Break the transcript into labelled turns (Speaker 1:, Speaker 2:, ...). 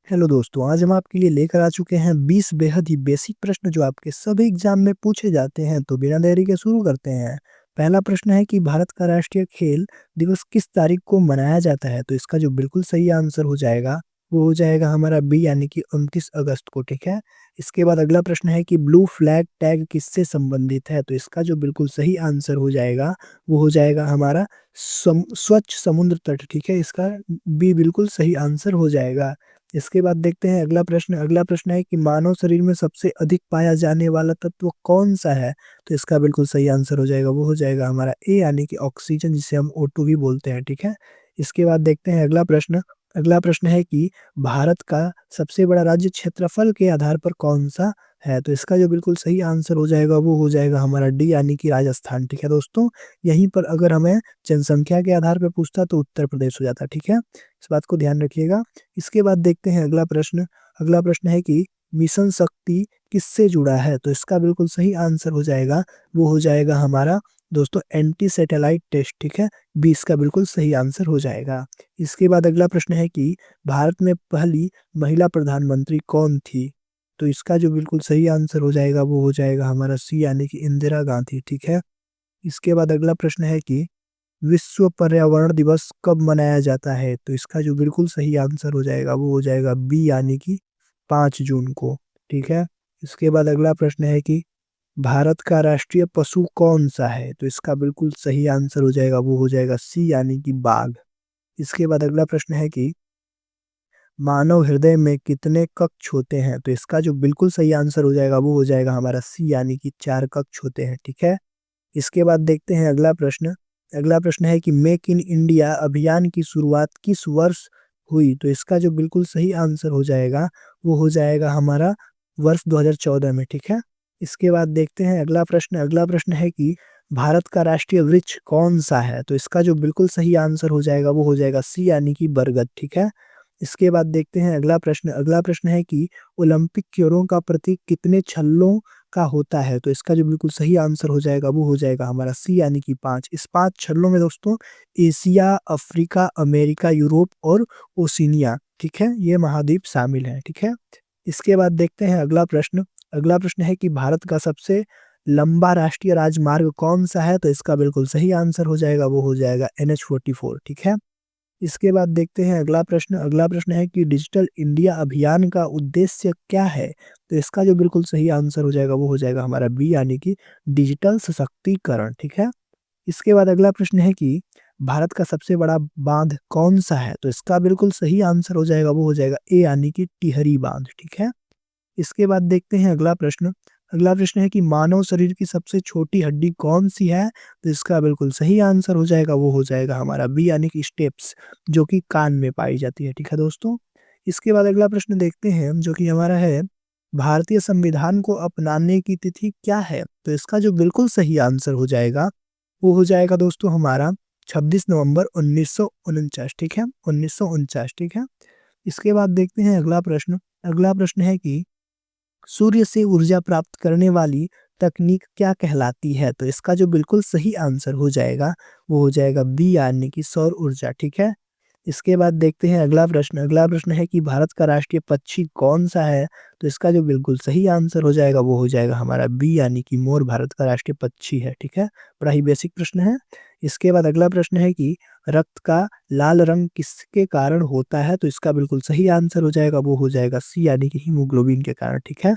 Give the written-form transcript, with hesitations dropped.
Speaker 1: Hello दोस्तों, आज हम आपके लिए लेकर आ चुके हैं 20 बेहद ही बेसिक प्रश्न जो आपके सभी एग्जाम में पूछे जाते हैं। तो बिना देरी के शुरू करते हैं। पहला प्रश्न है कि भारत का राष्ट्रीय खेल दिवस किस तारीख को मनाया जाता है? तो इसका जो बिल्कुल सही आंसर हो जाएगा वो हो जाएगा हमारा बी यानी कि 29 अगस्त को। ठीक है। इसके बाद अगला प्रश्न है कि ब्लू फ्लैग टैग किससे संबंधित है? तो इसका जो बिल्कुल सही आंसर हो जाएगा वो हो जाएगा हमारा स्वच्छ समुद्र तट। ठीक है, इसका बी बिल्कुल सही आंसर हो जाएगा। इसके बाद देखते हैं अगला प्रश्न है कि मानव शरीर में सबसे अधिक पाया जाने वाला तत्व कौन सा है? तो इसका बिल्कुल सही आंसर हो जाएगा वो हो जाएगा हमारा ए यानी कि ऑक्सीजन, जिसे हम O2 भी बोलते हैं। ठीक है। इसके बाद देखते हैं अगला प्रश्न है कि भारत का सबसे बड़ा राज्य क्षेत्रफल के आधार पर कौन सा है? तो इसका जो बिल्कुल सही आंसर हो जाएगा वो हो जाएगा हमारा डी यानी कि राजस्थान। ठीक है दोस्तों, यहीं पर अगर हमें जनसंख्या के आधार पर पूछता तो उत्तर प्रदेश हो जाता। ठीक है, इस बात को ध्यान रखिएगा। इसके बाद देखते हैं अगला प्रश्न है कि मिशन शक्ति किससे जुड़ा है? तो इसका बिल्कुल सही आंसर हो जाएगा वो हो जाएगा हमारा दोस्तों एंटी सैटेलाइट टेस्ट। ठीक है, 20 का बिल्कुल सही आंसर हो जाएगा। इसके बाद अगला प्रश्न है कि भारत में पहली महिला प्रधानमंत्री कौन थी? तो इसका जो बिल्कुल सही आंसर हो जाएगा वो हो जाएगा हमारा सी यानी कि इंदिरा गांधी। ठीक है। इसके बाद अगला प्रश्न है कि विश्व पर्यावरण दिवस कब मनाया जाता है? तो इसका जो बिल्कुल सही आंसर हो जाएगा वो हो जाएगा बी यानी कि 5 जून को। ठीक है। इसके बाद अगला प्रश्न है कि भारत का राष्ट्रीय पशु कौन सा है? तो इसका बिल्कुल सही आंसर हो जाएगा वो हो जाएगा सी यानी कि बाघ। इसके बाद अगला प्रश्न है कि मानव हृदय में कितने कक्ष होते हैं? तो इसका जो बिल्कुल सही आंसर हो जाएगा वो हो जाएगा हमारा सी यानी कि 4 कक्ष होते हैं। ठीक है। इसके बाद देखते हैं अगला प्रश्न है कि मेक इन इंडिया अभियान की शुरुआत किस वर्ष हुई? तो इसका जो बिल्कुल सही आंसर हो जाएगा वो हो जाएगा हमारा वर्ष 2014 में। ठीक है। इसके बाद देखते हैं अगला प्रश्न है कि भारत का राष्ट्रीय वृक्ष कौन सा है? तो इसका जो बिल्कुल सही आंसर हो जाएगा वो हो जाएगा सी यानी कि बरगद। ठीक है। इसके बाद देखते हैं अगला प्रश्न है कि ओलंपिक खेलों का प्रतीक कितने छल्लों का होता है? तो इसका जो बिल्कुल सही आंसर हो जाएगा वो हो जाएगा हमारा सी यानी कि 5। इस 5 छल्लों में दोस्तों एशिया, अफ्रीका, अमेरिका, यूरोप और ओशिनिया, ठीक है, ये महाद्वीप शामिल हैं। ठीक है। इसके बाद देखते हैं अगला प्रश्न है कि भारत का सबसे लंबा राष्ट्रीय राजमार्ग कौन सा है? तो इसका बिल्कुल सही आंसर हो जाएगा वो हो जाएगा NH44। ठीक है। इसके बाद देखते हैं अगला प्रश्न है कि डिजिटल इंडिया अभियान का उद्देश्य क्या है? तो इसका जो बिल्कुल सही आंसर हो जाएगा वो हो जाएगा हमारा बी यानी कि डिजिटल सशक्तिकरण। ठीक है। इसके बाद अगला प्रश्न है कि भारत का सबसे बड़ा बांध कौन सा है? तो इसका बिल्कुल सही आंसर हो जाएगा वो हो जाएगा ए यानी कि टिहरी बांध। ठीक है। इसके बाद देखते हैं अगला प्रश्न है कि मानव शरीर की सबसे छोटी हड्डी कौन सी है? तो इसका बिल्कुल सही आंसर हो जाएगा वो हो जाएगा हमारा बी यानी कि स्टेप्स, जो कि कान में पाई जाती है। ठीक है दोस्तों। इसके बाद अगला प्रश्न देखते हैं जो कि हमारा है भारतीय संविधान को अपनाने की तिथि क्या है? तो इसका जो बिल्कुल सही आंसर हो जाएगा वो हो जाएगा दोस्तों हमारा 26 नवंबर 1949। ठीक है, 1949। ठीक है। इसके बाद देखते हैं अगला प्रश्न है कि सूर्य से ऊर्जा प्राप्त करने वाली तकनीक क्या कहलाती है? तो इसका जो बिल्कुल सही आंसर हो जाएगा वो हो जाएगा बी यानी कि सौर ऊर्जा। ठीक है। इसके बाद देखते हैं अगला प्रश्न है कि भारत का राष्ट्रीय पक्षी कौन सा है? तो इसका जो बिल्कुल सही आंसर हो जाएगा वो हो जाएगा हमारा बी यानी कि मोर भारत का राष्ट्रीय पक्षी है। ठीक है, बड़ा ही बेसिक प्रश्न है। इसके बाद अगला प्रश्न है कि रक्त का लाल रंग किसके कारण होता है? तो इसका बिल्कुल सही आंसर हो जाएगा वो हो जाएगा सी यानी कि हीमोग्लोबिन के कारण। ठीक है।